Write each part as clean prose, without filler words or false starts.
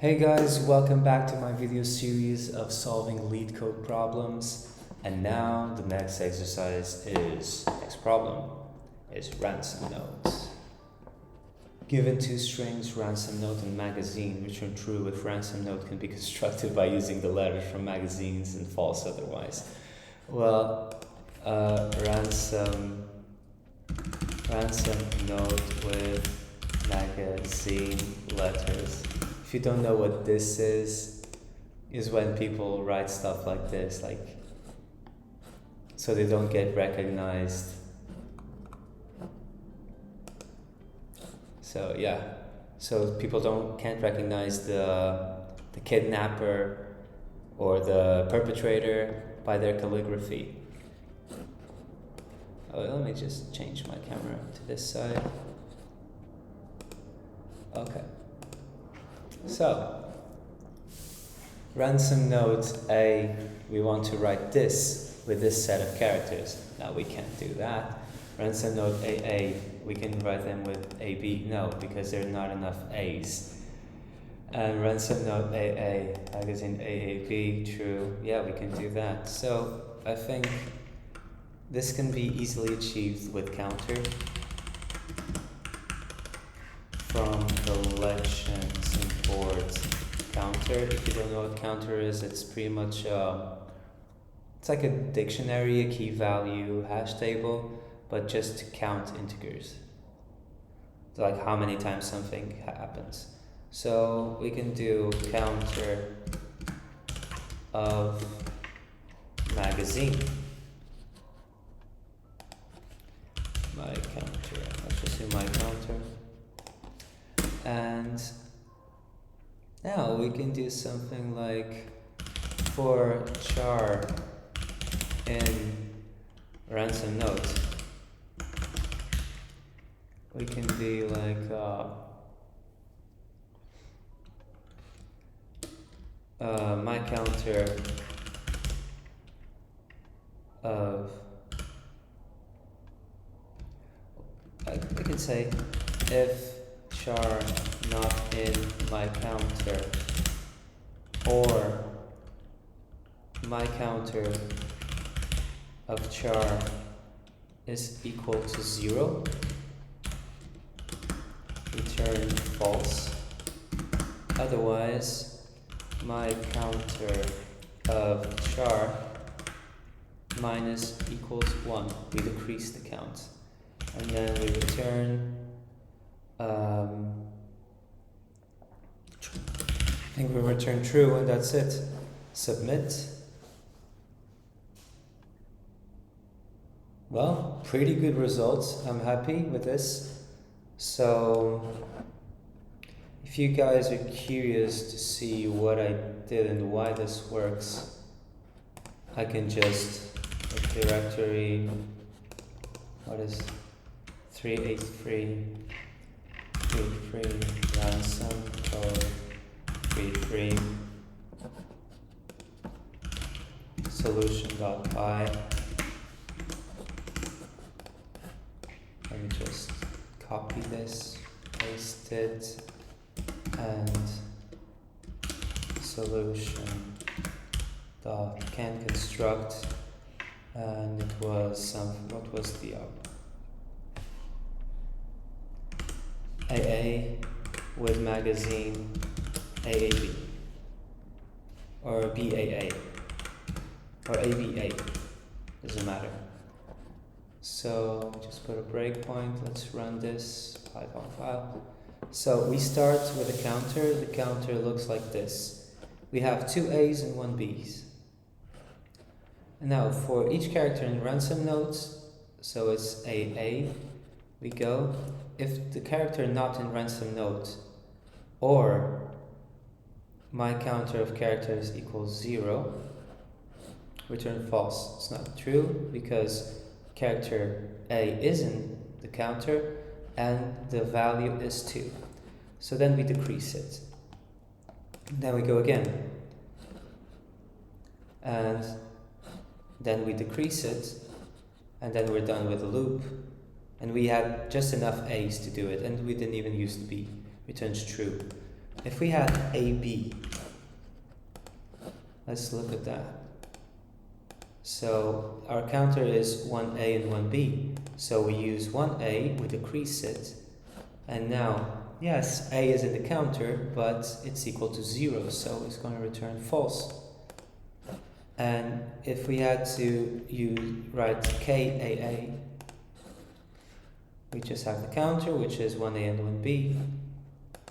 Hey guys, welcome back to my video series of solving LeetCode problems. And now the next exercise next problem is ransom notes. Given two strings, ransom note and magazine, return true if ransom note can be constructed by using the letters from magazines and false otherwise. Well, ransom note with magazine letters. If you don't know what this is when people write stuff like this, so they don't get recognized. So yeah, so people can't recognize the kidnapper or the perpetrator by their calligraphy. Oh, let me just change my camera to this side. Okay. So, ransom note A, we want to write this with this set of characters. Now we can't do that. Ransom note AA, we can write them with AB. No, because there are not enough A's. And ransom note AA, magazine AAB, true. Yeah, we can do that. So, I think this can be easily achieved with counter from collections import counter. If you don't know what counter is, it's pretty much it's like a dictionary, a key value hash table, but just to count integers, like how many times something happens. So we can do counter of magazine. My counter, let's just do my counter. And now we can do something like for char in ransom note. We can be like my counter of, I can say if char not in my counter or my counter of char is equal to 0, return false. Otherwise, my counter of char minus equals 1. We decrease the count. And then we return I think we return true, and that's it. Submit. Well, pretty good results. I'm happy with this. So, if you guys are curious to see what I did and why this works, I can just directory, what is 383 ransom code 33 solution.py. Let me just copy this, paste it, and solution dot can construct, and it was what was the AA with magazine AAB or BAA or ABA, doesn't matter. So just put a breakpoint. Let's run this Python file. So we start with a counter. The counter looks like this. We have 2 A's and 1 B's. And now for each character in ransom notes, so it's AA, we go. If the character not in ransom note or my counter of characters equals 0, return false. It's not true because character A is in the counter and the value is 2. So then we decrease it. Then we go again. And then we decrease it, and then we're done with the loop. And we had just enough A's to do it, and we didn't even use the B. Returns true. If we had AB, let's look at that. So our counter is 1A and 1B. So we use 1A, we decrease it, and now, yes, A is in the counter, but it's equal to 0, so it's going to return false. And if we had to write KAA, we just have the counter, which is 1A and 1B,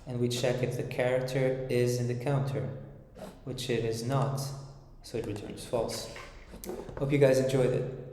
and we check if the character is in the counter, which it is not, so it returns false. Hope you guys enjoyed it.